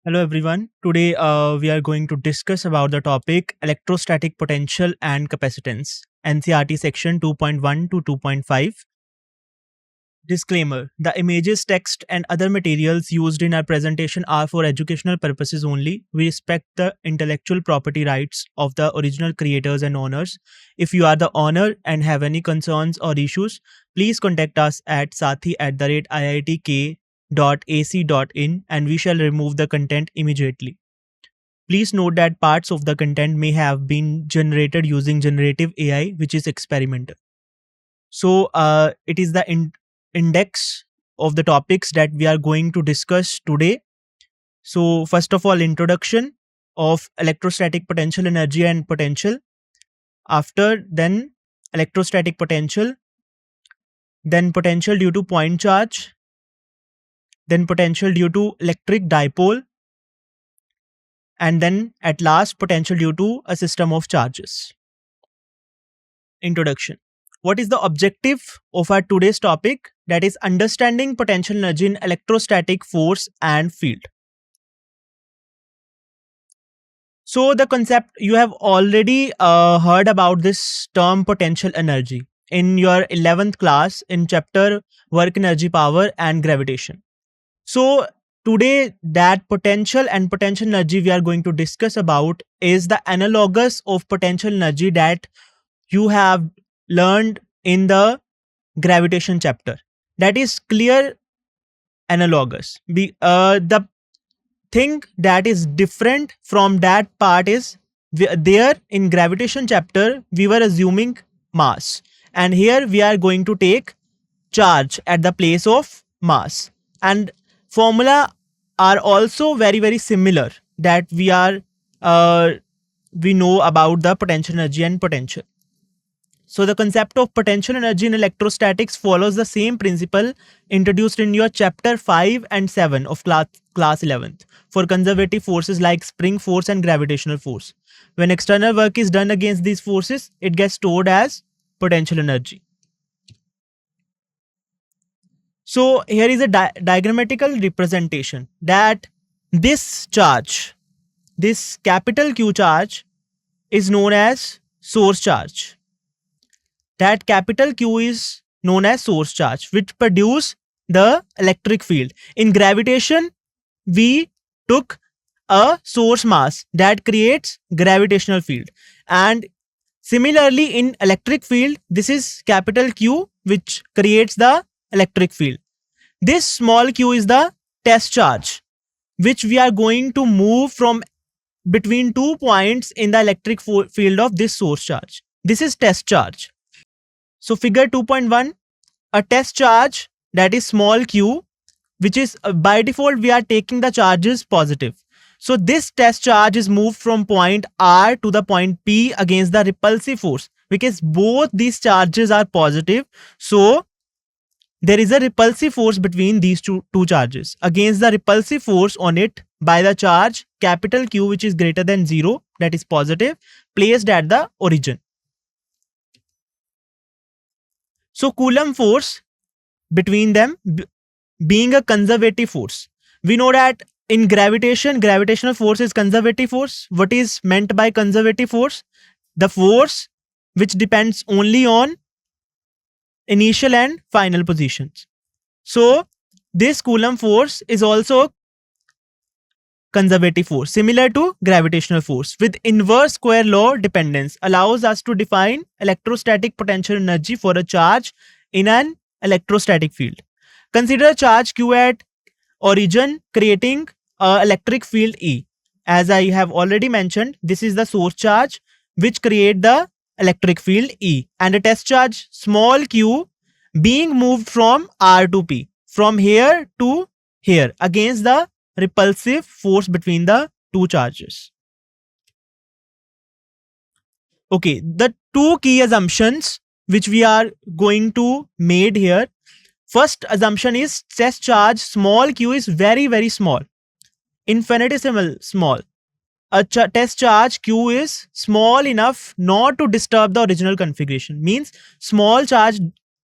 Hello everyone. Today we are going to discuss about the topic electrostatic potential and capacitance, NCERT Section 2.1 to 2.5. Disclaimer: the images, text, and other materials used in our presentation are for educational purposes only. We respect the intellectual property rights of the original creators and owners. If you are the owner and have any concerns or issues, please contact us at sathee@iitk.ac.in and we shall remove the content immediately. Please note that parts of the content may have been generated using generative AI, which is experimental. So it is the index of the topics that we are going to discuss today. So first of all, introduction of electrostatic potential, energy and potential. After then electrostatic potential, then potential due to point charge, then potential due to electric dipole, and then at last potential due to a system of charges. Introduction. What is the objective of our today's topic? That is understanding potential energy in electrostatic force and field. So the concept, you have already heard about this term potential energy in your 11th class in chapter work, energy, power and gravitation. So today that potential and potential energy we are going to discuss about is the analogous of potential energy that you have learned in the gravitation chapter. That is clear analogous. The thing that is different from that part is there in gravitation chapter we were assuming mass, and here we are going to take charge at the place of mass, and formula are also very similar that we know about the potential energy and potential. So the concept of potential energy in electrostatics follows the same principle introduced in your chapter 5 and 7 of class 11th for conservative forces like spring force and gravitational force. When external work is done against these forces, it gets stored as potential energy. So here is a diagrammatical representation that this charge, this capital Q charge, is known as source charge. That capital Q is known as source charge, which produce the electric field. In gravitation, we took a source mass that creates gravitational field, and similarly in electric field, this is capital Q which creates the electric field. This small q is the test charge which we are going to move from between 2 points in the electric field of this source charge. This is test charge. So figure 2.1, a test charge that is small q, which is by default we are taking the charges positive. So this test charge is moved from point R to the point P against the repulsive force, because both these charges are positive. So there is a repulsive force between these two charges. Against the repulsive force on it by the charge capital Q, which is greater than 0, that is positive, placed at the origin. So Coulomb force between them being a conservative force. We know that in gravitation, gravitational force is conservative force. What is meant by conservative force? The force which depends only on initial and final positions. So this Coulomb force is also conservative force, similar to gravitational force, with inverse square law dependence, allows us to define electrostatic potential energy for a charge in an electrostatic field. Consider a charge Q at origin creating an electric field E. As I have already mentioned, this is the source charge which create the electric field E, and a test charge small q being moved from R to P, from here to here, against the repulsive force between the two charges. Okay, the two key assumptions which we are going to made here. First assumption is test charge small q is very small, infinitesimal small. A test charge q is small enough not to disturb the original configuration. Means small charge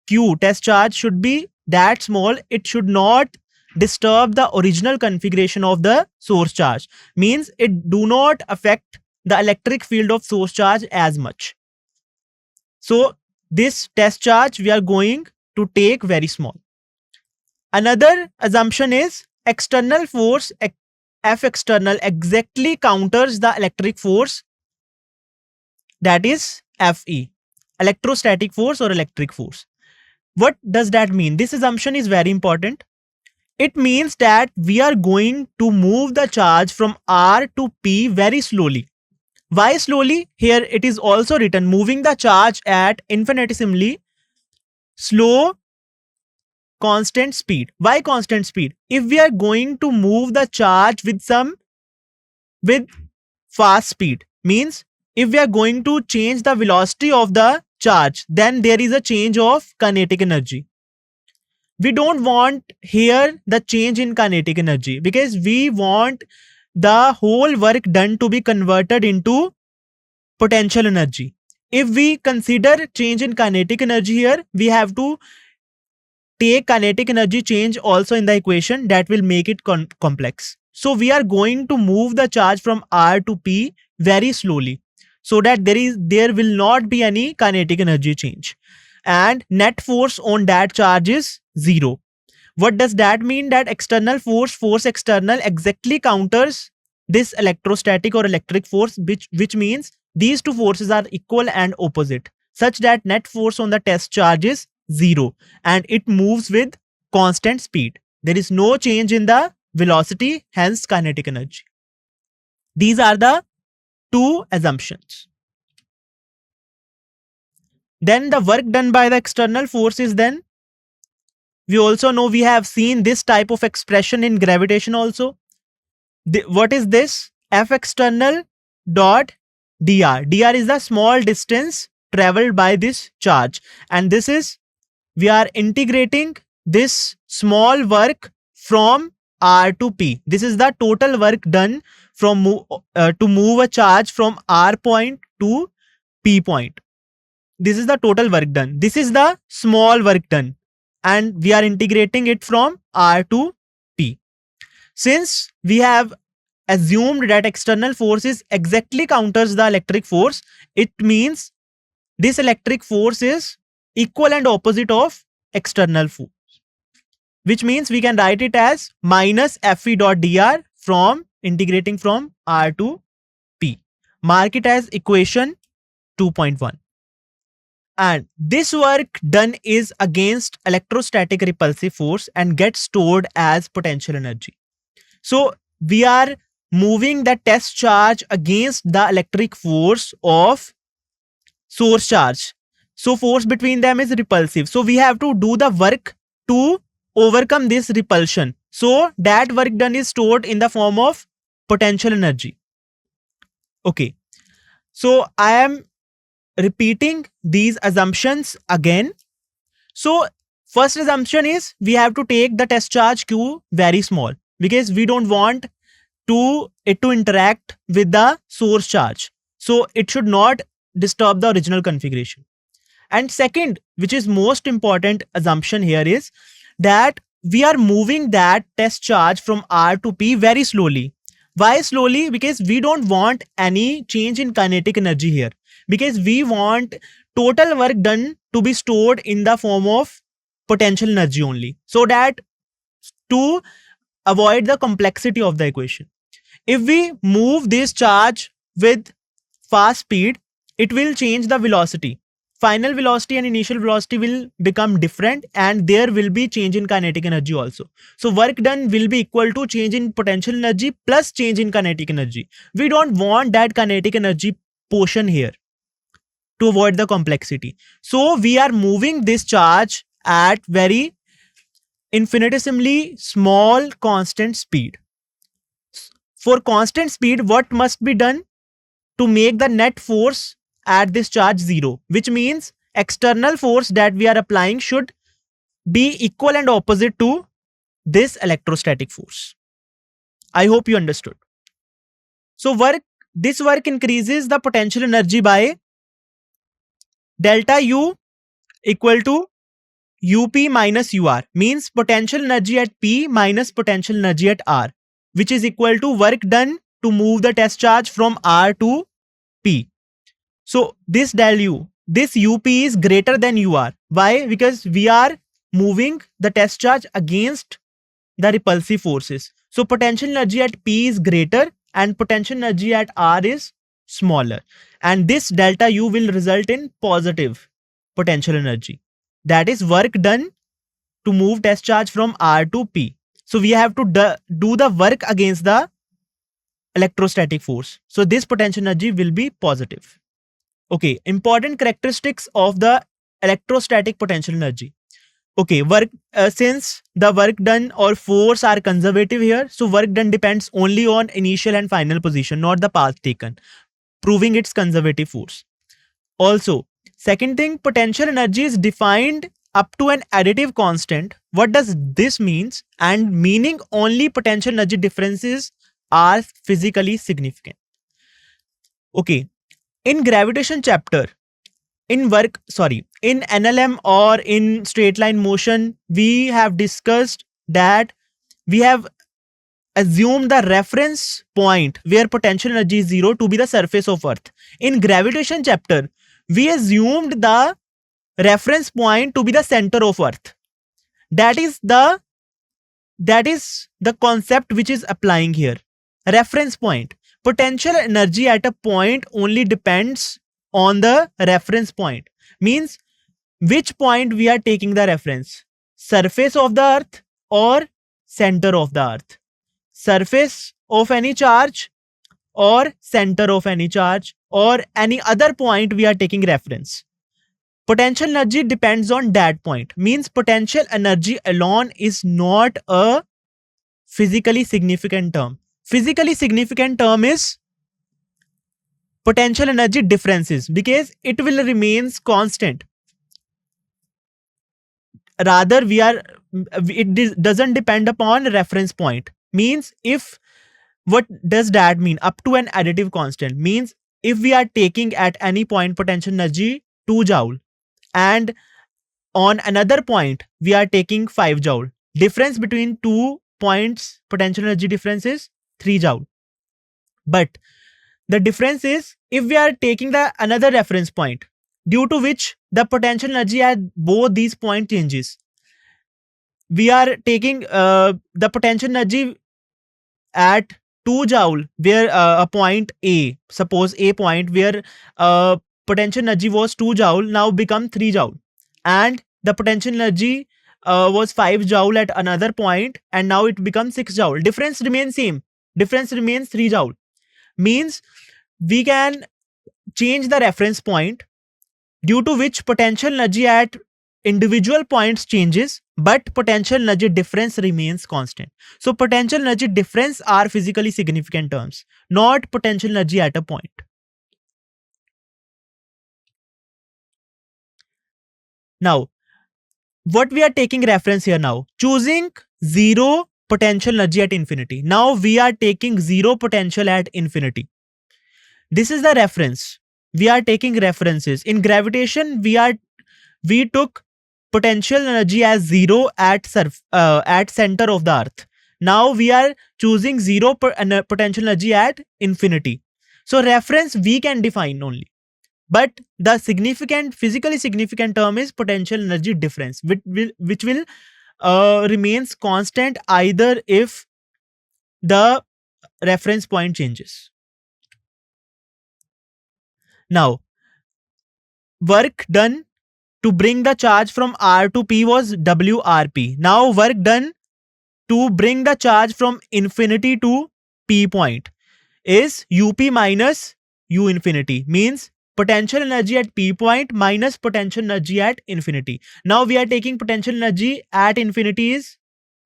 q, test charge, should be that small, it should not disturb the original configuration of the source charge. Means it do not affect the electric field of source charge as much. So this test charge we are going to take very small. Another assumption is external force F external exactly counters the electric force, that is Fe, electrostatic force or electric force. What does that mean? This assumption is very important. It means that we are going to move the charge from R to P very slowly. Why slowly? Here it is also written moving the charge at infinitesimally slow constant speed. Why constant speed? If we are going to move the charge with fast speed, means if we are going to change the velocity of the charge, then there is a change of kinetic energy. We don't want here the change in kinetic energy because we want the whole work done to be converted into potential energy. If we consider change in kinetic energy here, we have to take kinetic energy change also in the equation. That will make it complex. So we are going to move the charge from R to P very slowly so that there will not be any kinetic energy change, and net force on that charge is 0. What does that mean? That external force external exactly counters this electrostatic or electric force, which means these two forces are equal and opposite, such that net force on the test charge is 0 and it moves with constant speed. There is no change in the velocity, hence kinetic energy. These are the two assumptions. Then the work done by the external force is then, we also know, we have seen this type of expression in gravitation also. What is this? F external dot dr. Dr is the small distance traveled by this charge, and this is, we are integrating this small work from R to P. This is the total work done from to move a charge from R point to P point. This is the total work done. This is the small work done, and we are integrating it from R to P. Since we have assumed that external forces exactly counters the electric force, it means this electric force is equal and opposite of external force, which means we can write it as minus Fe dot dr from integrating from R to P. Mark it as equation 2.1. And this work done is against electrostatic repulsive force and gets stored as potential energy. So we are moving the test charge against the electric force of source charge. So force between them is repulsive. So we have to do the work to overcome this repulsion. So that work done is stored in the form of potential energy. Okay. So I am repeating these assumptions again. So first assumption is we have to take the test charge Q very small because we don't want it to interact with the source charge. So it should not disturb the original configuration. And second, which is most important assumption here, is that we are moving that test charge from R to P very slowly. Why slowly? Because we don't want any change in kinetic energy here, because we want total work done to be stored in the form of potential energy only, so that to avoid the complexity of the equation. If we move this charge with fast speed, it will change the velocity. Final velocity and initial velocity will become different, and there will be change in kinetic energy also. So work done will be equal to change in potential energy plus change in kinetic energy. We don't want that kinetic energy portion here to avoid the complexity. So we are moving this charge at very infinitesimally small constant speed. For constant speed, what must be done? To make the net force at this charge 0, which means external force that we are applying should be equal and opposite to this electrostatic force. I hope you understood. So this work increases the potential energy by delta U equal to UP minus UR means potential energy at P minus potential energy at R, which is equal to work done to move the test charge from R to P. So this del U, this UP is greater than UR. Why? Because we are moving the test charge against the repulsive forces. So potential energy at P is greater and potential energy at R is smaller. And this delta U will result in positive potential energy. That is work done to move test charge from R to P. So we have to do the work against the electrostatic force. So this potential energy will be positive. Okay, important characteristics of the electrostatic potential energy. Okay, since the work done or force are conservative here, so work done depends only on initial and final position, not the path taken, proving its conservative force. Also, second thing, potential energy is defined up to an additive constant. What does this means? And meaning only potential energy differences are physically significant. Okay, in gravitation chapter, in NLM or in straight line motion, we have discussed that we have assumed the reference point where potential energy is 0 to be the surface of Earth. In gravitation chapter, we assumed the reference point to be the center of Earth. That is the concept which is applying here. Reference point. Potential energy at a point only depends on the reference point. Means which point we are taking the reference. Surface of the Earth or center of the Earth. Surface of any charge or center of any charge or any other point we are taking reference. Potential energy depends on that point. Means potential energy alone is not a physically significant term. Physically significant term is potential energy differences because it will remains constant. Rather, it doesn't depend upon reference point. Means what does that mean? Up to an additive constant means if we are taking at any point potential energy 2 joule and on another point we are taking 5 joule. Difference between 2 points potential energy difference is 3 joule. But the difference is if we are taking the another reference point due to which the potential energy at both these points changes. We are taking the potential energy at 2 joule where a point A, suppose A point where potential energy was 2 joule now become 3 joule, and the potential energy was 5 joule at another point and now it becomes 6 joule. Difference remains same. Difference remains 3 joule. Means we can change the reference point due to which potential energy at individual points changes, but potential energy difference remains constant. So potential energy difference are physically significant terms, not potential energy at a point. Now, what we are taking reference here now, choosing 0 potential energy at infinity. Now we are taking 0 potential at infinity. This is the reference. We are taking references. In gravitation, we took potential energy as 0 at center of the Earth. Now we are choosing 0 potential energy at infinity. So reference we can define only. But the physically significant term is potential energy difference, which will remains constant either if the reference point changes. Now, work done to bring the charge from R to P was WRP. Now work done to bring the charge from infinity to P point is UP minus U infinity. Means potential energy at P point minus potential energy at infinity. Now we are taking potential energy at infinity is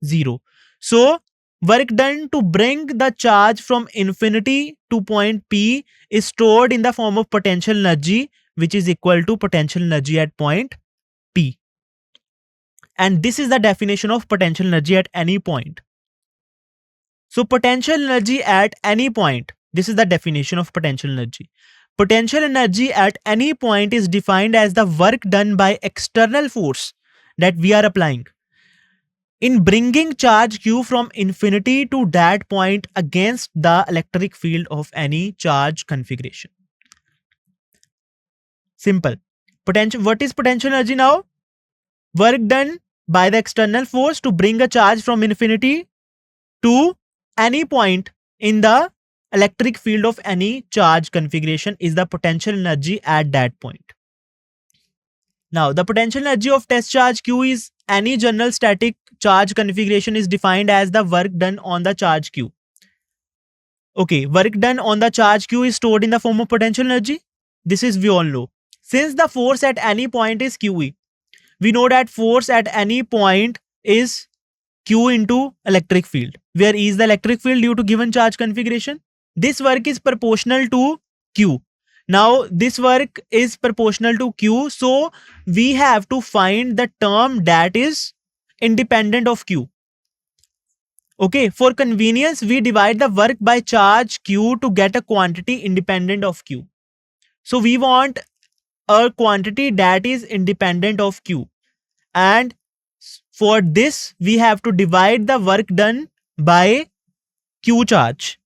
0. So work done to bring the charge from infinity to point P is stored in the form of potential energy, which is equal to potential energy at point P. And this is the definition of potential energy at any point. So potential energy at any point, this is the definition of potential energy. Potential energy at any point is defined as the work done by external force, that we are applying in bringing charge q from infinity to that point against the electric field of any charge configuration. Simple. Potential. What is potential energy now? Work done by the external force to bring a charge from infinity to any point in the electric field of any charge configuration is the potential energy at that point. Now, the potential energy of test charge q is any general static charge configuration is defined as the work done on the charge q. Okay, work done on the charge q is stored in the form of potential energy. This is we all know. Since the force at any point is QE, we know that force at any point is Q into electric field, where E is the electric field due to given charge configuration. This work is proportional to Q. Now, this work is proportional to Q, so we have to find the term that is independent of Q. Okay, for convenience, we divide the work by charge Q to get a quantity independent of Q. So, we want a quantity that is independent of Q, and for this we have to divide the work done by Q charge,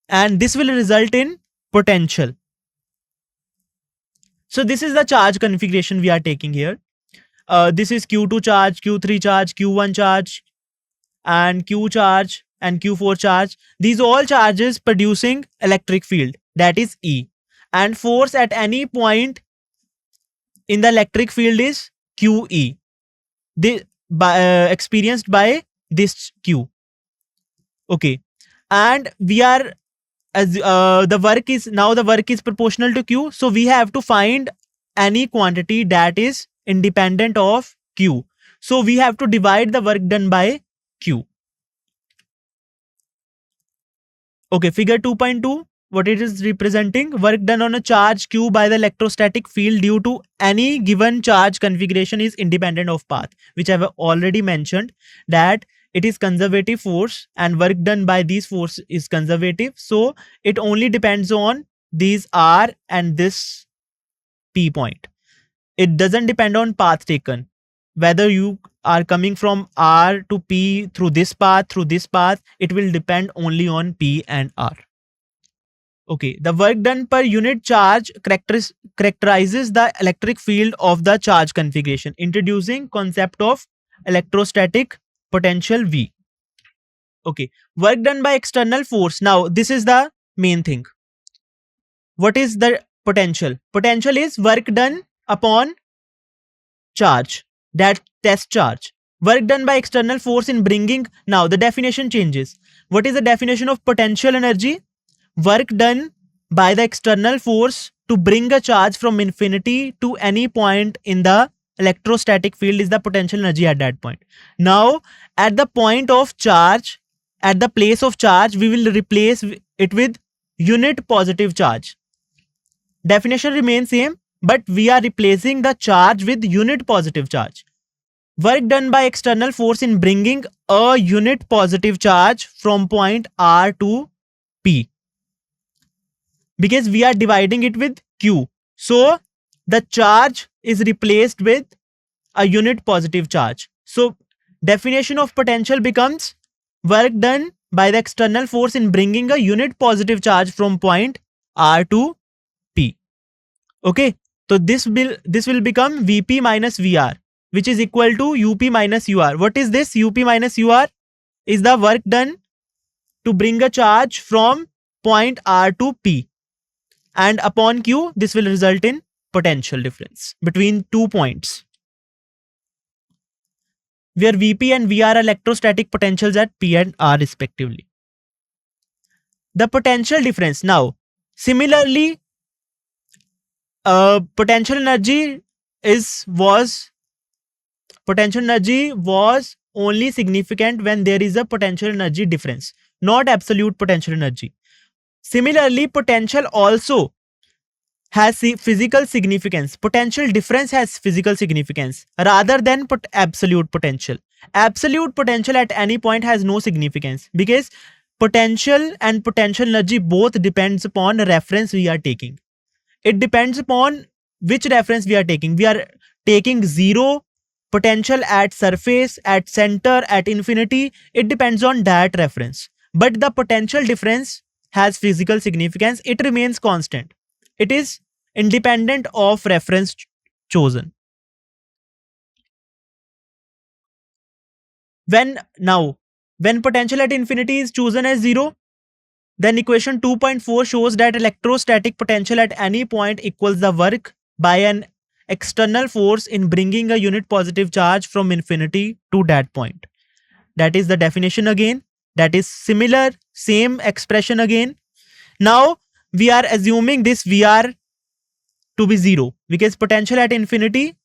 and this will result in potential. So this is the charge configuration we are taking here. This is Q2 charge, Q3 charge, Q1 charge, and Q charge and Q4 charge. These all charges producing electric field, that is E, and force at any point in the electric field is QE, experienced by this Q. Okay, and we are as the work is proportional to Q, so we have to find any quantity that is independent of Q. So we have to divide the work done by Q. Okay, figure 2.2. What it is representing? Work done on a charge q by the electrostatic field due to any given charge configuration is independent of path, which I have already mentioned that it is conservative force and work done by these force is conservative. So it only depends on these R and this P point. It doesn't depend on path taken. Whether you are coming from R to P through this path, it will depend only on P and R. Okay, the work done per unit charge characterizes the electric field of the charge configuration, introducing concept of electrostatic potential V. Okay, work done by external force. Now, this is the main thing. What is the potential? Potential is work done upon charge, that test charge. Work done by external force in bringing, now the definition changes. What is the definition of potential energy? Work done by the external force to bring a charge from infinity to any point in the electrostatic field is the potential energy at that point. Now, at the point of charge, at the place of charge, we will replace it with unit positive charge. Definition remains same, but we are replacing the charge with unit positive charge. Work done by external force in bringing a unit positive charge from point R to P, because we are dividing it with Q. So the charge is replaced with a unit positive charge. So definition of potential becomes work done by the external force in bringing a unit positive charge from point R to P. Okay, so this will become Vp minus Vr, which is equal to Up minus Ur. What is this? Up minus Ur is the work done to bring a charge from point R to P. And upon Q, this will result in potential difference between 2 points, where Vp and Vr are electrostatic potentials at P and R respectively. The potential difference. Now, similarly, potential energy was only significant when there is a potential energy difference, not absolute potential energy. Similarly, potential also has physical significance. Potential difference has physical significance rather than absolute potential. Absolute potential at any point has no significance, because potential and potential energy both depends upon reference we are taking. It depends upon which reference we are taking. We are taking 0 potential at surface, at center, at infinity, it depends on that reference. But the potential difference has physical significance. It remains constant. It is independent of reference chosen. When potential at infinity is chosen as 0, then equation 2.4 shows that electrostatic potential at any point equals the work by an external force in bringing a unit positive charge from infinity to that point. That is the definition again. That is similar, same expression again. Now we are assuming this VR to be 0 because potential at infinity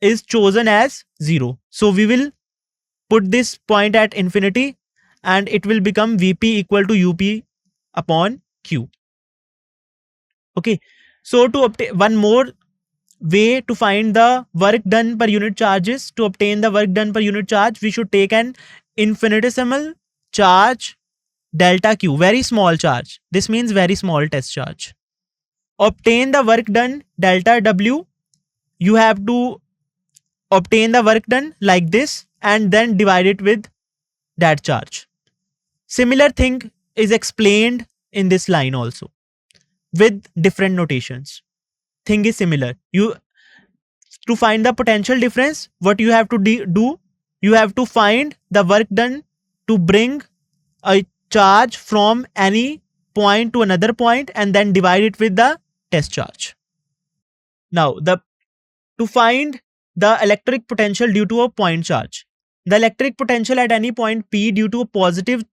is chosen as 0. So we will put this point at infinity and it will become Vp equal to Up upon Q. Okay. So to obtain one more way to find the work done per unit charges, to obtain the work done per unit charge, we should take an infinitesimal charge delta Q, very small charge. This means very small test charge. Obtain the work done delta W, you have to obtain the work done like this and then divide it with that charge. Similar thing is explained in this line also with different notations. Thing is similar. To find the potential difference, what you have to do, you have to find the work done to bring a charge from any point to another point and then divide it with the test charge. Now, to find the electric potential due to a point charge. The electric potential at any point P due to a positive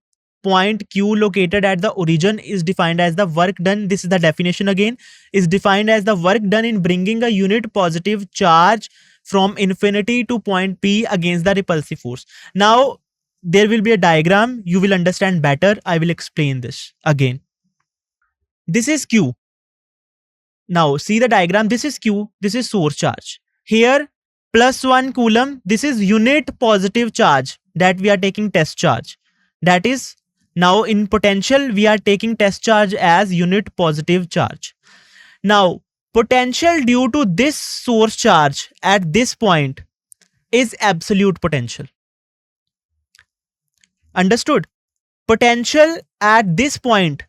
point Q located at the origin is defined as the work done. This is the definition again, is defined as the work done in bringing a unit positive charge from infinity to point P against the repulsive force. Now, there will be a diagram. You will understand better. I will explain this again. This is Q. Now, see the diagram. This is Q. This is source charge. Here, +1 coulomb. This is unit positive charge that we are taking test charge. That is, now in potential, we are taking test charge as unit positive charge. Now, potential due to this source charge at this point is absolute potential. Understood? Potential at this point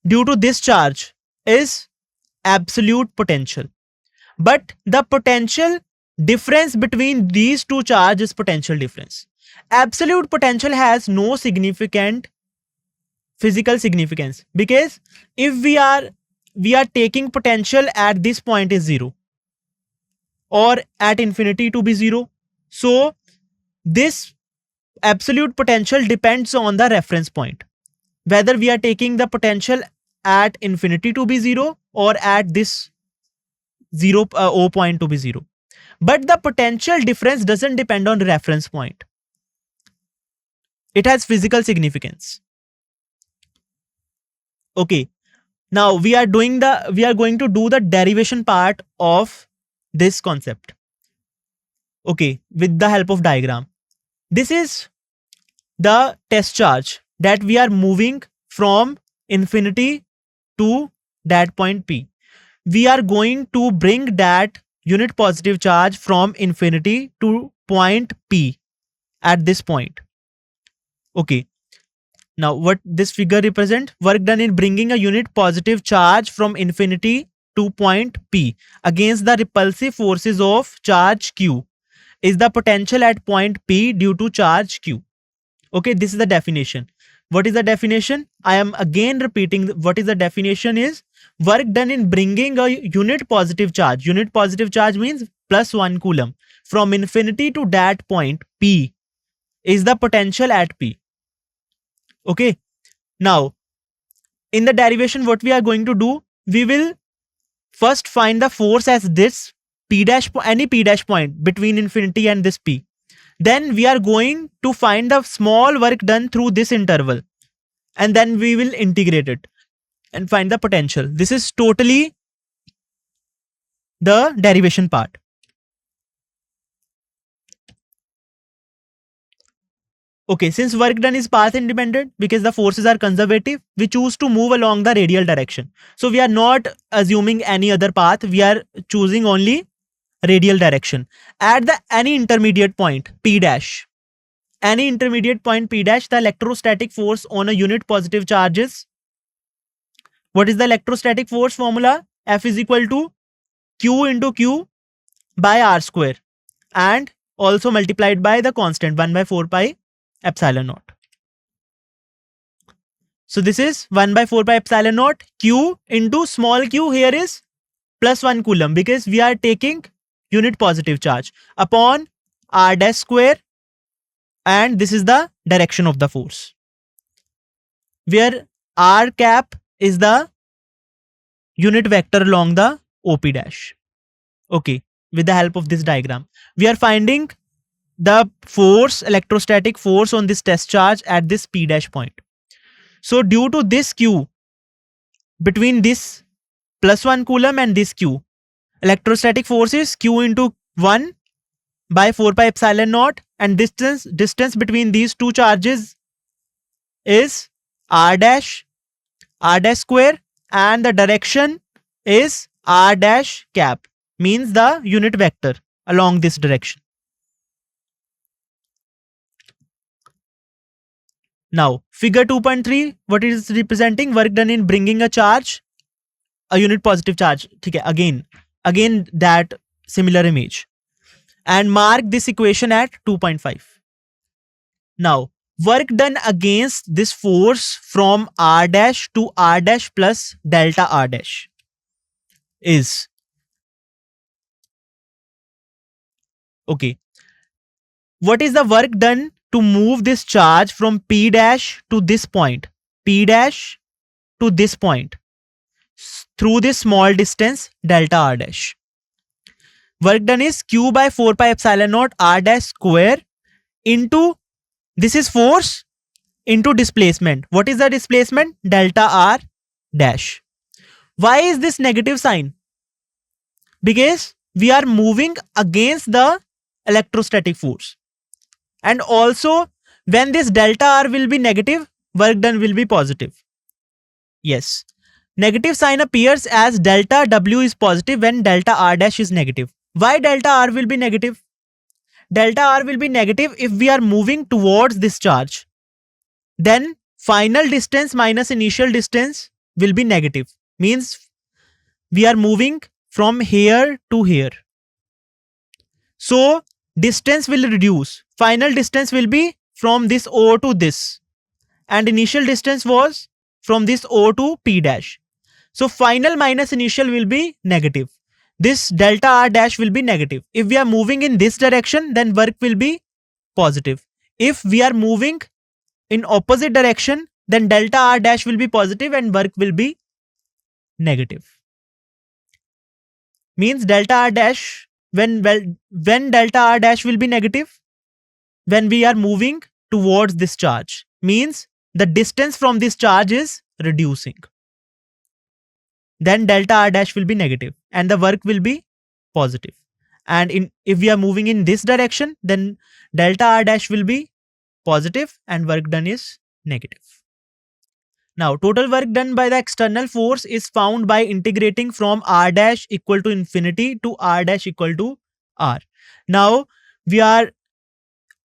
due to this charge is absolute potential. But the potential difference between these two charges is potential difference. Absolute potential has no significant physical significance because if we are taking potential at this point is 0 or at infinity to be 0. So this absolute potential depends on the reference point, whether we are taking the potential at infinity to be 0 or at this 0 O point to be 0. But the potential difference doesn't depend on reference point. It has physical significance. Okay. Now we are going to do the derivation part of this concept. Okay, with the help of diagram. This is the test charge that we are moving from infinity to that point P. We are going to bring that unit positive charge from infinity to point P at this point. Okay. Now what this figure represents? Work done in bringing a unit positive charge from infinity to point P against the repulsive forces of charge Q is the potential at point P due to charge Q. Okay, this is the definition. What is the definition? I am again repeating what is the definition is work done in bringing a unit positive charge. Unit positive charge means +1 coulomb from infinity to that point P is the potential at P. Okay. Now, in the derivation, what we are going to do, we will first find the force as this P dash, any P dash point between infinity and this P. Then we are going to find the small work done through this interval. And then we will integrate it and find the potential. This is totally the derivation part. Okay, since work done is path independent because the forces are conservative, we choose to move along the radial direction. So we are not assuming any other path. We are choosing only radial direction at the any intermediate point P dash. Any intermediate point P dash, the electrostatic force on a unit positive charge is, what is the electrostatic force formula? F is equal to Q into Q by R square and also multiplied by the constant 1 by 4 pi epsilon naught. So this is 1 by 4 pi epsilon naught Q into small q here is plus 1 coulomb because we are taking unit positive charge upon R dash square, and this is the direction of the force where R cap is the unit vector along the OP dash. Okay, with the help of this diagram, we are finding the force, electrostatic force on this test charge at this P dash point. So due to this Q, between this plus 1 coulomb and this Q, electrostatic force is Q into 1 by 4 pi epsilon naught, and distance between these two charges is R dash square, and the direction is R dash cap, means the unit vector along this direction. Now figure 2.3, what it is representing? Work done in bringing a charge, a unit positive charge. Okay, again that similar image, and mark this equation at 2.5. Now work done against this force from R dash to R dash plus delta R dash is, okay, what is the work done to move this charge from P dash to this point, P dash to this point through this small distance delta R dash? Work done is Q by 4 pi epsilon naught R dash square into, this is force into displacement. What is the displacement? Delta R dash. Why is this negative sign? Because we are moving against the electrostatic force, and also when this delta R will be negative, work done will be positive. Yes, negative sign appears as delta W is positive when delta R dash is negative. Why delta R will be negative? Delta R will be negative if we are moving towards this charge. Then final distance minus initial distance will be negative. Means we are moving from here to here. So distance will reduce. Final distance will be from this O to this, and initial distance was from this O to P dash. So final minus initial will be negative. This delta R dash will be negative. If we are moving in this direction, then work will be positive. If we are moving in opposite direction, then delta R dash will be positive and work will be negative. Means delta R dash, when delta R dash will be negative, when we are moving towards this charge, means the distance from this charge is reducing. Then delta R dash will be negative and the work will be positive. And if we are moving in this direction, then delta R dash will be positive and work done is negative. Now total work done by the external force is found by integrating from R dash equal to infinity to R dash equal to R. Now we are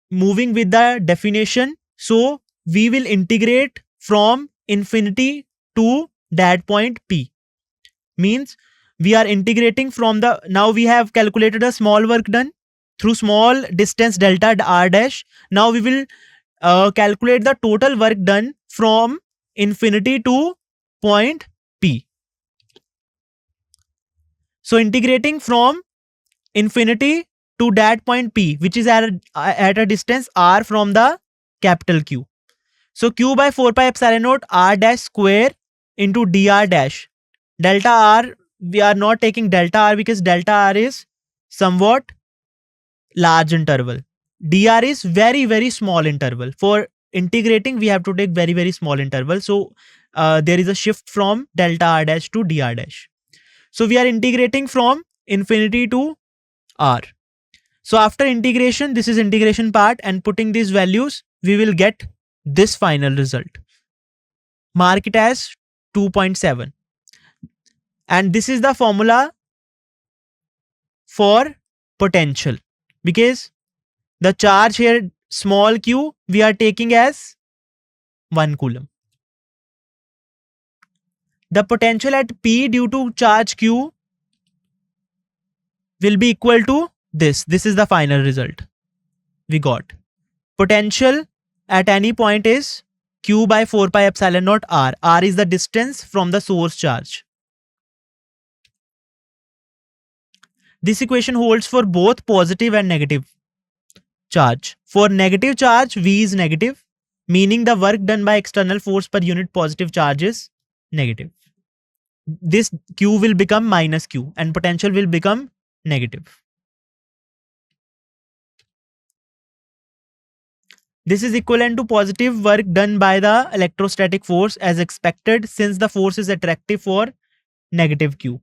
moving with the definition, so we will integrate from infinity to that point P. Means we are integrating from the, now we have calculated a small work done through small distance delta R dash. Now we will calculate the total work done from infinity to point P. So integrating from infinity to that point P, which is at a distance R from the capital Q. So Q by 4 pi epsilon naught R dash square into dr dash. Delta R, we are not taking delta R because delta R is somewhat large interval. Dr is very small interval. For integrating, we have to take very small interval. So there is a shift from delta R dash to dr dash. So we are integrating from infinity to R. So after integration, this is integration part, and putting these values, we will get this final result. Mark it as 2.7. And this is the formula for potential, because the charge here small q we are taking as 1 coulomb. The potential at P due to charge Q will be equal to this. This is the final result we got. Potential at any point is Q by 4 pi epsilon naught R. R is the distance from the source charge. This equation holds for both positive and negative charge. For negative charge, V is negative, meaning the work done by external force per unit positive charge is negative. This Q will become minus Q and potential will become negative. This is equivalent to positive work done by the electrostatic force as expected, since the force is attractive for negative Q.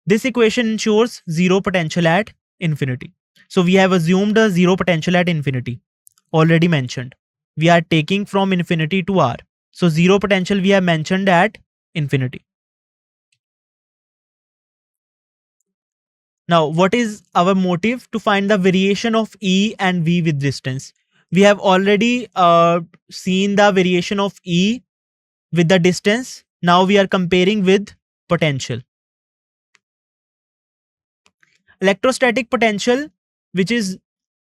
This equation ensures zero potential at infinity. So we have assumed a zero potential at infinity, already mentioned. We are taking from infinity to R. So zero potential we have mentioned at infinity. Now, what is our motive? To find the variation of E and V with distance. We have already seen the variation of E with the distance. Now we are comparing with potential. Electrostatic potential, which is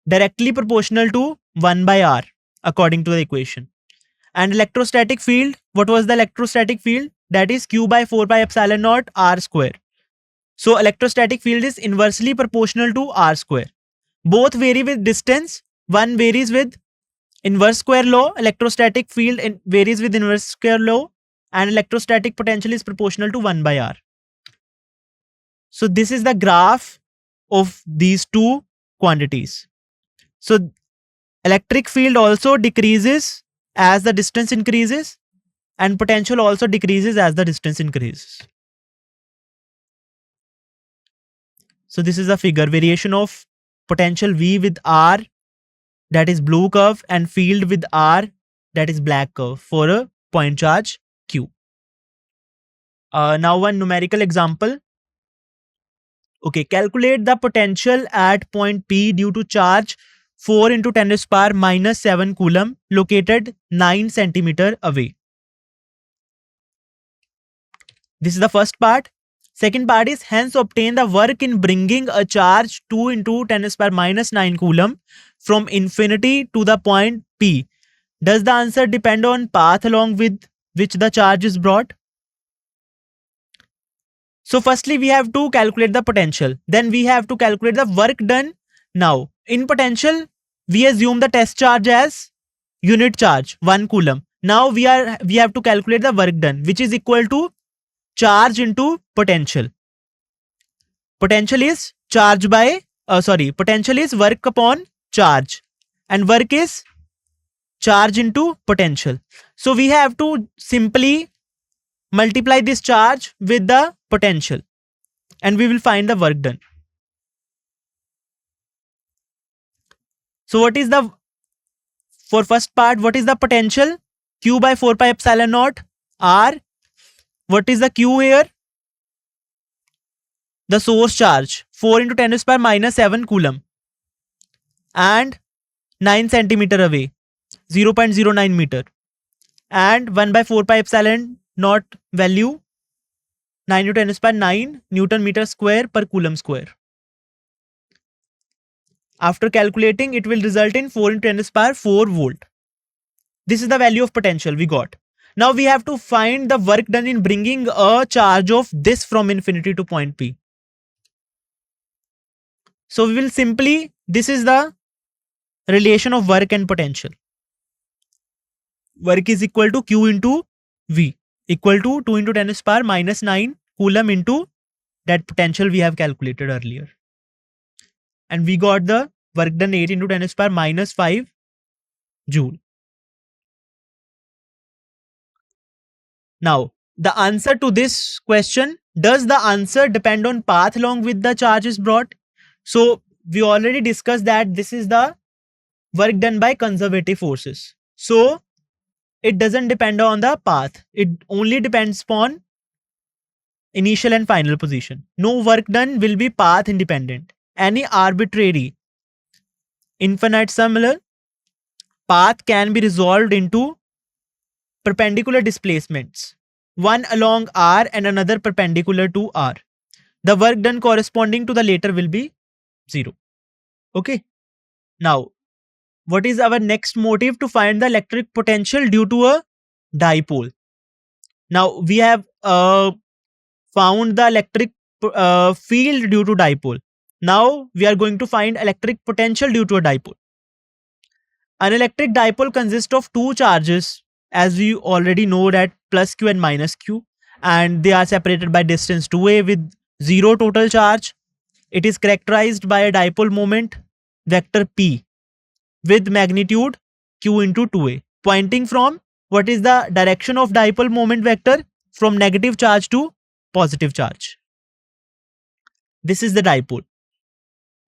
directly proportional to 1 by R according to the equation. And electrostatic field, what was the electrostatic field? That is Q by 4 pi epsilon naught R square. So electrostatic field is inversely proportional to R square. Both vary with distance. One varies with inverse square law. Electrostatic field varies with inverse square law, and electrostatic potential is proportional to 1 by R. So this is the graph of these two quantities. So electric field also decreases as the distance increases, and potential also decreases as the distance increases. So this is a figure, variation of potential V with R, that is blue curve, and field with R, that is black curve, for a point charge Q. Now one numerical example. Okay, calculate the potential at point P due to charge 4 into 10 raised power minus 7 coulomb located 9 centimeter away. This is the first part. Second part is hence obtain the work in bringing a charge 2 into 10 raised power minus 9 coulomb from infinity to the point P. Does the answer depend on path along with which the charge is brought? So firstly we have to calculate the potential. Then we have to calculate the work done. Now in potential we assume the test charge as unit charge 1 coulomb. Now we have to calculate the work done, which is equal to charge into potential. Potential is charge by potential is work upon charge, and work is charge into potential. So we have to simply multiply this charge with the potential and we will find the work done. So what is the, for first part, what is the potential? Q by 4 pi epsilon naught R. What is the Q here? The source charge 4 into 10 raised power minus 7 coulomb and 9 centimeter away, 0.09 meter, and 1 by 4 pi epsilon naught value 9 into 10 raised power 9 Newton meter square per coulomb square. After calculating, it will result in 4 into 10 raised power 4 volt. This is the value of potential we got. Now we have to find the work done in bringing a charge of this from infinity to point P. So we will simply, this is the relation of work and potential. Work is equal to Q into V, equal to 2 into 10 raised power minus 9 coulomb into that potential we have calculated earlier. And we got the work done 8 into 10 raised power minus 5 joule. Now, the answer to this question, does the answer depend on path along with the charge is brought? So we already discussed that this is the work done by conservative forces. So it doesn't depend on the path. It only depends upon initial and final position. No work done will be path independent. any arbitrary infinite similar path can be resolved into perpendicular displacements, one along R and another perpendicular to R. The work done corresponding to the latter will be 0. Okay. Now, what is our next motive? To find the electric potential due to a dipole. Now, we have found the electric field due to dipole. Now, we are going to find electric potential due to a dipole. An electric dipole consists of two charges, as we already know, that plus q and minus q, and they are separated by distance 2a with 0 total charge. It is characterized by a dipole moment vector p with magnitude q into 2a, pointing from, what is the direction of dipole moment vector? From negative charge to positive charge. This is the dipole.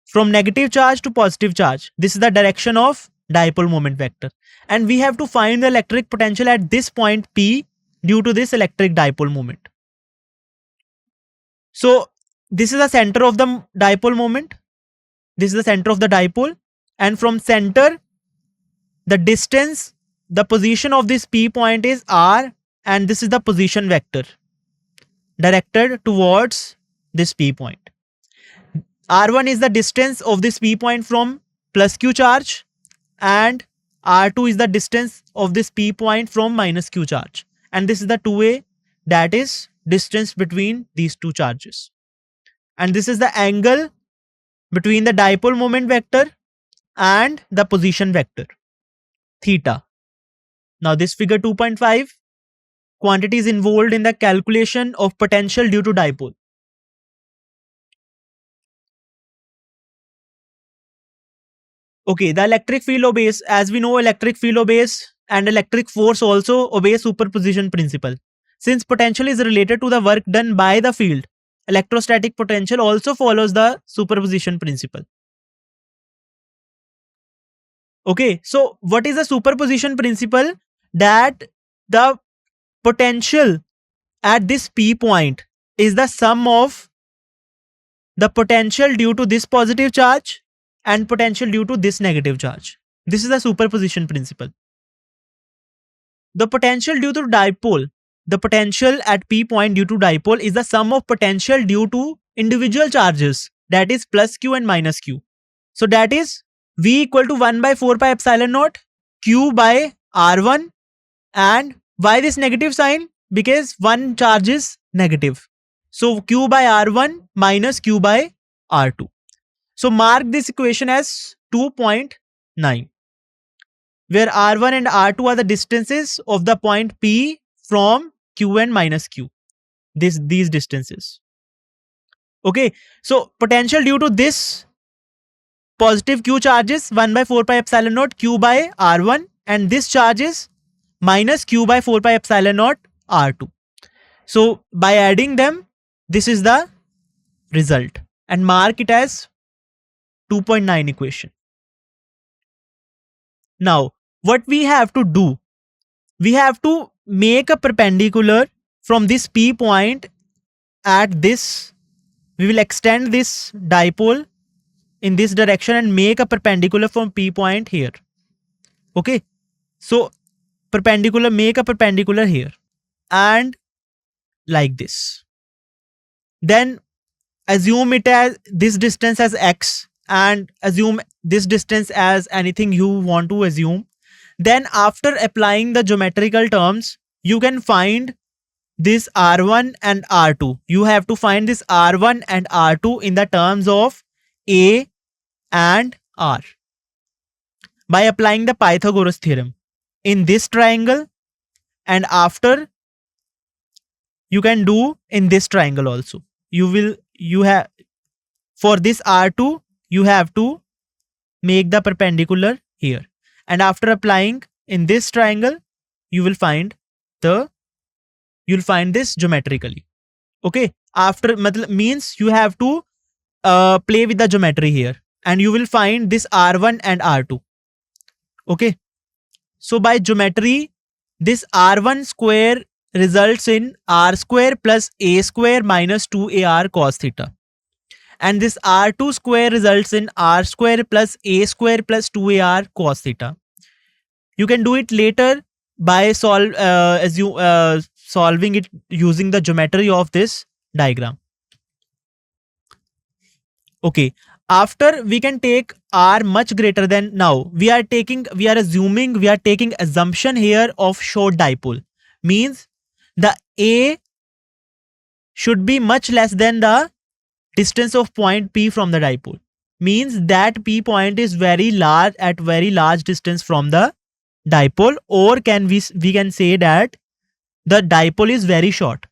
From negative charge to positive charge, this is the direction of dipole moment vector. And we have to find the electric potential at this point P due to this electric dipole moment. So this is the center of the dipole moment. This is the center of the dipole. And from center, the distance, the position of this P point is R, and this is the position vector directed towards this P point. R1 is the distance of this P point from plus Q charge, and R2 is the distance of this P point from minus Q charge. And this is the 2A, that is distance between these two charges. And this is the angle between the dipole moment vector and the position vector, theta. Now this figure 2.5, quantities involved in the calculation of potential due to dipole. Okay, the electric field obeys, as we know, electric field obeys and electric force also obeys superposition principle. Since potential is related to the work done by the field, electrostatic potential also follows the superposition principle. Okay, so what is the superposition principle? That the potential at this P point is the sum of the potential due to this positive charge and potential due to this negative charge. This is the superposition principle. The potential due to dipole, the potential at P point due to dipole is the sum of potential due to individual charges, that is plus Q and minus Q. So that is V equal to 1 by 4 pi epsilon naught Q by R1. And why this negative sign? Because one charge is negative. So Q by R1 minus Q by R2. So mark this equation as 2.9, where R1 and R2 are the distances of the point P from Q and minus Q. These distances. Okay, so potential due to this positive Q charges 1 by 4 pi epsilon naught Q by R1, and this charge is minus Q by 4 pi epsilon naught R2. So by adding them, this is the result, and mark it as 2.9 equation. Now what we have to do, we have to make a perpendicular from this P point at this. We will extend this dipole in this direction and make a perpendicular from P point here. Okay, so perpendicular, make a perpendicular here and like this. Then assume it as this distance as x and assume this distance as anything you want to assume. Then after applying the geometrical terms, you can find this R1 and R2. You have to find this R1 and R2 in the terms of A and R by applying the Pythagoras theorem in this triangle, and after you can do in this triangle also. You have for this R2 you have to make the perpendicular here, and after applying in this triangle you will find this geometrically. Okay, after means you have to play with the geometry here, and you will find this R1 and R2. Okay, so by geometry this R1 square results in R square plus A square minus 2AR cos theta, and this r2 square results in r square plus a square plus 2ar cos theta. You can do it later by solving it using the geometry of this diagram. Okay, after we can take r much greater than, now we are taking assumption here of short dipole, means the a should be much less than the distance of point P from the dipole, means that P point is very large, at very large distance from the dipole, or we can say that the dipole is very short.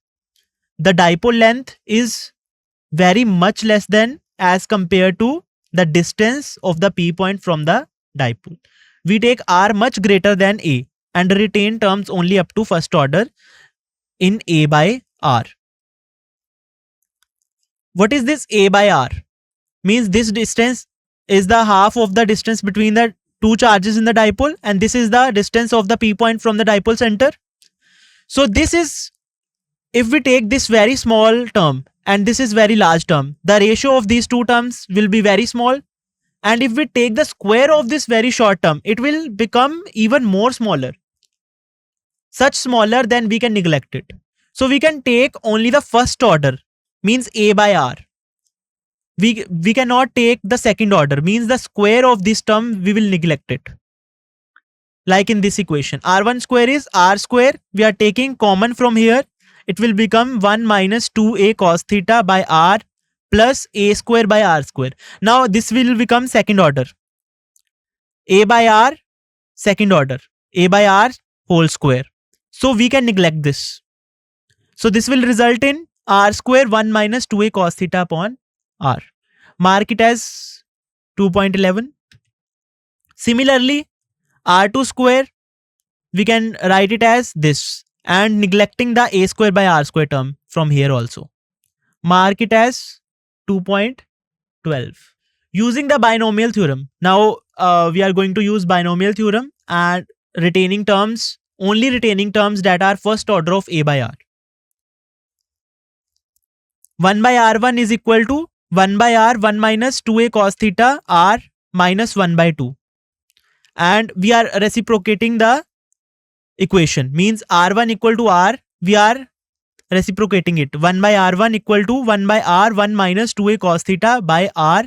The dipole length is very much less than as compared to the distance of the P point from the dipole. We take R much greater than A and retain terms only up to first order in A by R. What is this A by R? Means this distance is the half of the distance between the two charges in the dipole, and this is the distance of the P point from the dipole center. So this is, if we take this very small term and this is very large term, the ratio of these two terms will be very small. And if we take the square of this very short term, it will become even more smaller. Such smaller then we can neglect it. So we can take only the first order, means A by R. We cannot take the second order, means the square of this term we will neglect it. Like in this equation, R1 square is R square. We are taking common from here. It will become 1 minus 2a cos theta by R plus a square by R square. Now this will become second order. A by R, second order. A by R whole square. So we can neglect this. So this will result in R square 1 minus 2a cos theta upon R. Mark it as 2.11. Similarly, R2 square, we can write it as this, and neglecting the a square by R square term from here also. Mark it as 2.12. Using the binomial theorem. Now we are going to use binomial theorem and only retaining terms that are first order of A by R. 1 by R1 is equal to 1 by R 1 minus 2a cos theta R minus 1 by 2. And we are reciprocating the equation, means R1 equal to R, we are reciprocating it. 1 by R1 equal to 1 by R 1 minus 2a cos theta by R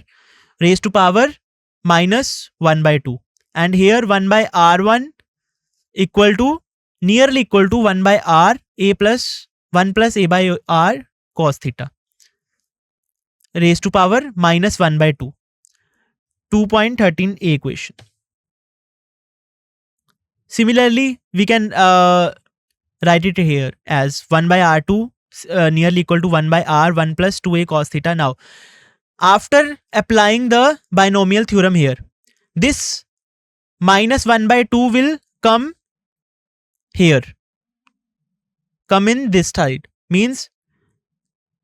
raised to power minus 1 by 2. And here 1 by R1 nearly equal to 1 by R a plus 1 plus a by R cos theta raised to power minus 1 by 2. 2.13a equation. Similarly, we can write it here as 1 by R2 nearly equal to 1 by R 1 plus 2a cos theta. Now, after applying the binomial theorem here, this minus 1 by 2 will come here, come in this side, means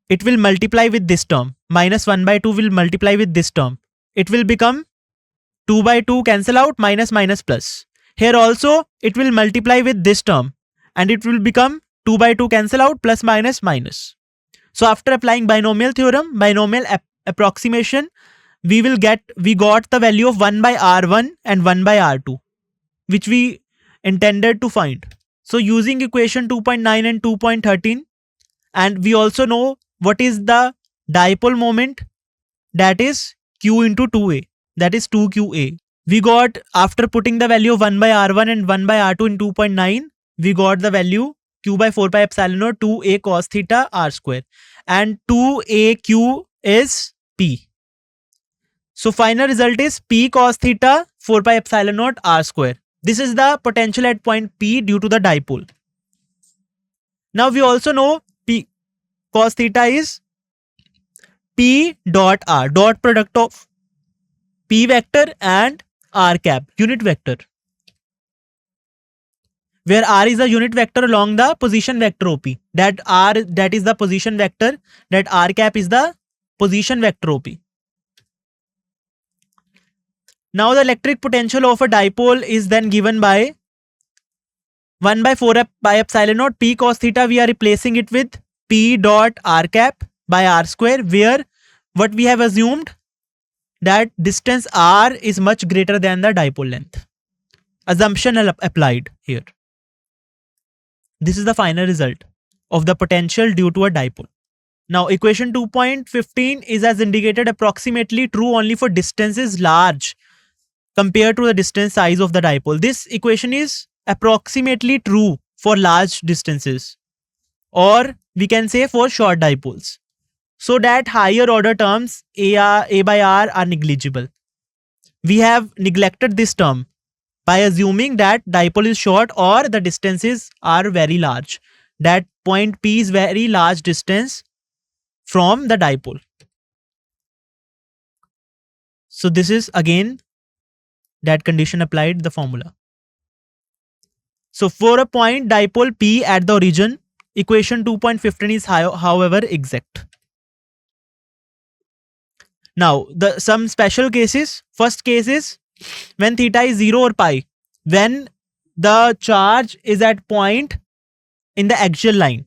it will multiply with this term. Minus 1 by 2 will multiply with this term. It will become 2 by 2 cancel out, minus minus plus. Here also it will multiply with this term and it will become 2 by 2 cancel out, plus minus minus. So after applying binomial theorem, binomial approximation, we got the value of 1 by R1 and 1 by R2, which we intended to find. So using equation 2.9 and 2.13, and we also know what is the dipole moment, that is Q into 2A, that is 2QA. We got, after putting the value of 1 by R1 and 1 by R2 in 2.9, we got the value Q by 4 pi epsilon naught 2A cos theta R square, and 2AQ is P. So final result is P cos theta 4 pi epsilon naught R square. This is the potential at point P due to the dipole. Now we also know P cos theta is P dot R, dot product of P vector and R cap, unit vector, where R is a unit vector along the position vector OP. That is the position vector, that R cap is the position vector OP. Now the electric potential of a dipole is then given by 1 by 4 pi epsilon naught P cos theta. We are replacing it with P dot R cap by R square, where what we have assumed, that distance r is much greater than the dipole length. Assumption applied here. This is the final result of the potential due to a dipole. Now equation 2.15 is as indicated approximately true only for distances large compared to the distance size of the dipole. This equation is approximately true for large distances, or we can say for short dipoles, so that higher order terms A by R are negligible. We have neglected this term by assuming that dipole is short or the distances are very large. That point P is very large distance from the dipole. So this is again that condition applied, the formula. So for a point dipole P at the origin, equation 2.15 is however exact. Now some special cases. First case is when theta is 0 or pi, when the charge is at point in the axial line,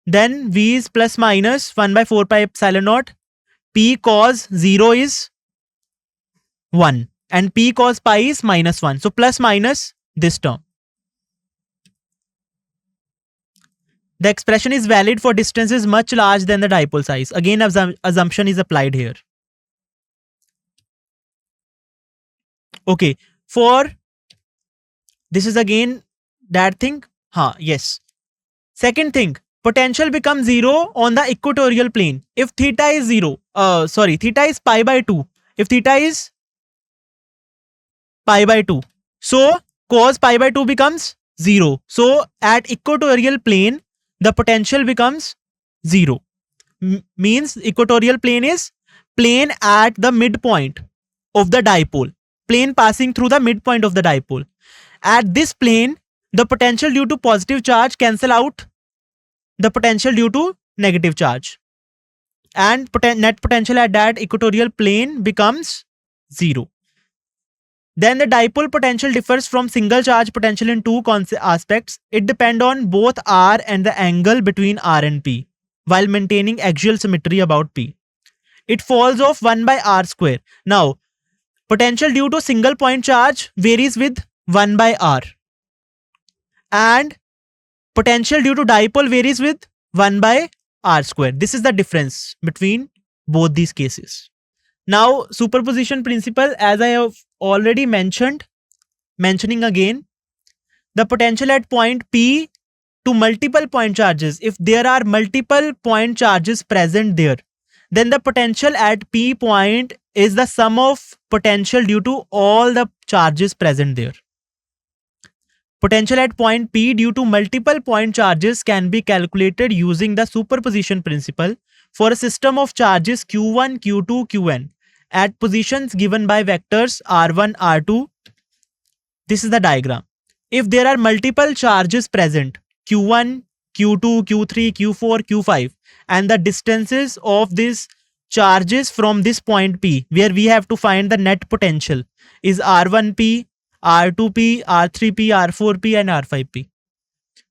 then V is plus minus 1 by 4 pi epsilon naught, P cos 0 is 1 and P cos pi is minus 1. So plus minus this term. The expression is valid for distances much larger than the dipole size. Again, assumption is applied here. Okay, for this is again that thing. Yes. Second thing, potential becomes 0 on the equatorial plane if theta is theta is pi by 2. If theta is pi by 2, so cos pi by 2 becomes 0. So at equatorial plane, the potential becomes 0. Means equatorial plane is plane at the midpoint of the dipole, plane passing through the midpoint of the dipole. At this plane, the potential due to positive charge cancel out the potential due to negative charge, and net potential at that equatorial plane becomes 0. Then the dipole potential differs from single charge potential in two aspects. It depends on both R and the angle between R and P while maintaining axial symmetry about P. It falls off 1 by R square. Now, potential due to single point charge varies with 1 by R, and potential due to dipole varies with 1 by R square. This is the difference between both these cases. Now, superposition principle, as I have already mentioning again, the potential at point P to multiple point charges, if there are multiple point charges present there, then the potential at P point is the sum of potential due to all the charges present there. Potential at point P due to multiple point charges can be calculated using the superposition principle for a system of charges Q1, Q2, Qn at positions given by vectors R1, R2. This is the diagram. If there are multiple charges present, Q1, Q2, Q3, Q4, Q5, and the distances of these charges from this point P, where we have to find the net potential, is R1P, R2P, R3P, R4P, and R5P.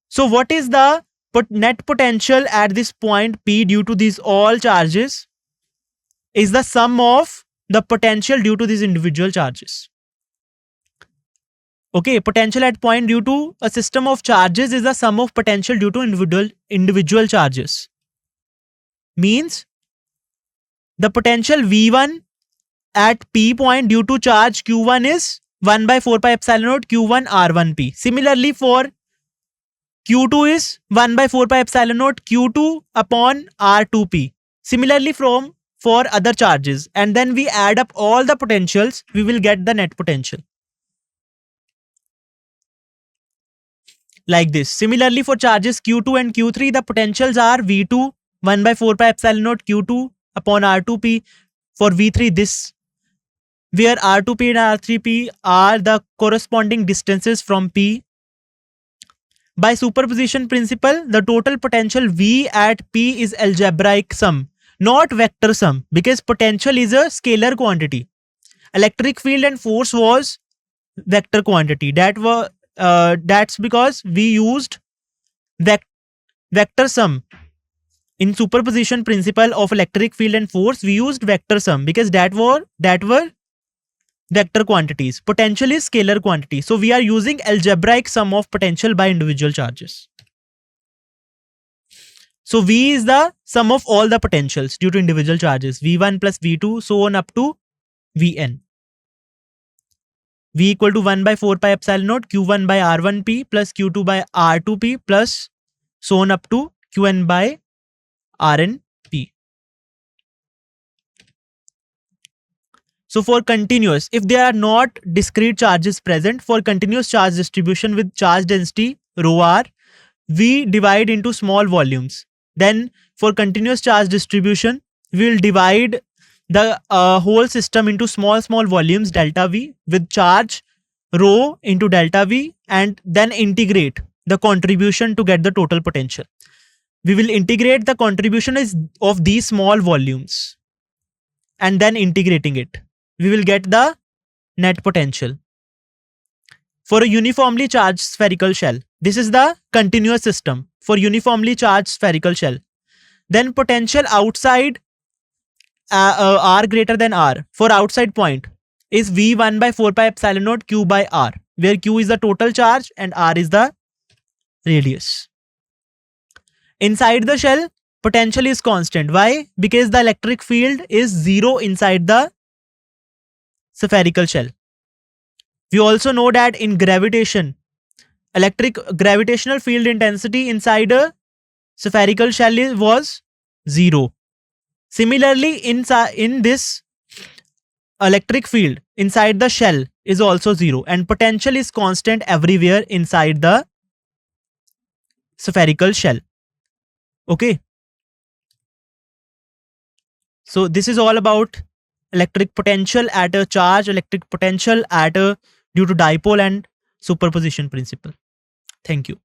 So what is the net potential at this point P due to these all charges? Is the sum of the potential due to these individual charges. Okay, potential at point due to a system of charges is the sum of potential due to individual charges. Means the potential V1 at P point due to charge Q1 is 1 by 4 pi epsilon naught Q1 R1P. Similarly for Q2 is 1 by 4 pi epsilon naught Q2 upon R2P. Similarly for other charges, and then we add up all the potentials, we will get the net potential. Like this. Similarly for charges Q2 and Q3, the potentials are V2 1 by 4 pi epsilon naught Q2 upon R2P. For V3 this, where R2P and R3P are the corresponding distances from P. By superposition principle, the total potential V at P is algebraic sum, not vector sum, because potential is a scalar quantity. Electric field and force was vector quantity. That's because we used vector sum in superposition principle of electric field and force, we used vector sum because that were vector quantities. Potential is scalar quantity. So we are using algebraic sum of potential by individual charges. So V is the sum of all the potentials due to individual charges. V1 plus V2, so on up to Vn. V equal to 1 by 4 pi epsilon naught Q1 by R1P plus Q2 by R2P plus so on up to Qn by Rnp. So for continuous, if there are not discrete charges present, for continuous charge distribution with charge density rho r, we divide into small volumes. Then for continuous charge distribution, we will divide the whole system into small volumes delta V with charge rho into delta V, and then integrate the contribution to get the total potential. We will integrate the contribution of these small volumes and then integrating it. We will get the net potential. For a uniformly charged spherical shell, this is the continuous system for uniformly charged spherical shell. Then potential outside R greater than R for outside point is V1 by 4 pi epsilon naught Q by R, where Q is the total charge and R is the radius. Inside the shell, potential is constant. Why? Because the electric field is 0 inside the spherical shell. We also know that in gravitation, gravitational field intensity inside a spherical shell was 0. Similarly, in this electric field inside the shell is also 0, and potential is constant everywhere inside the spherical shell. Okay. So this is all about electric potential at a charge, electric potential at a due to dipole and superposition principle. Thank you.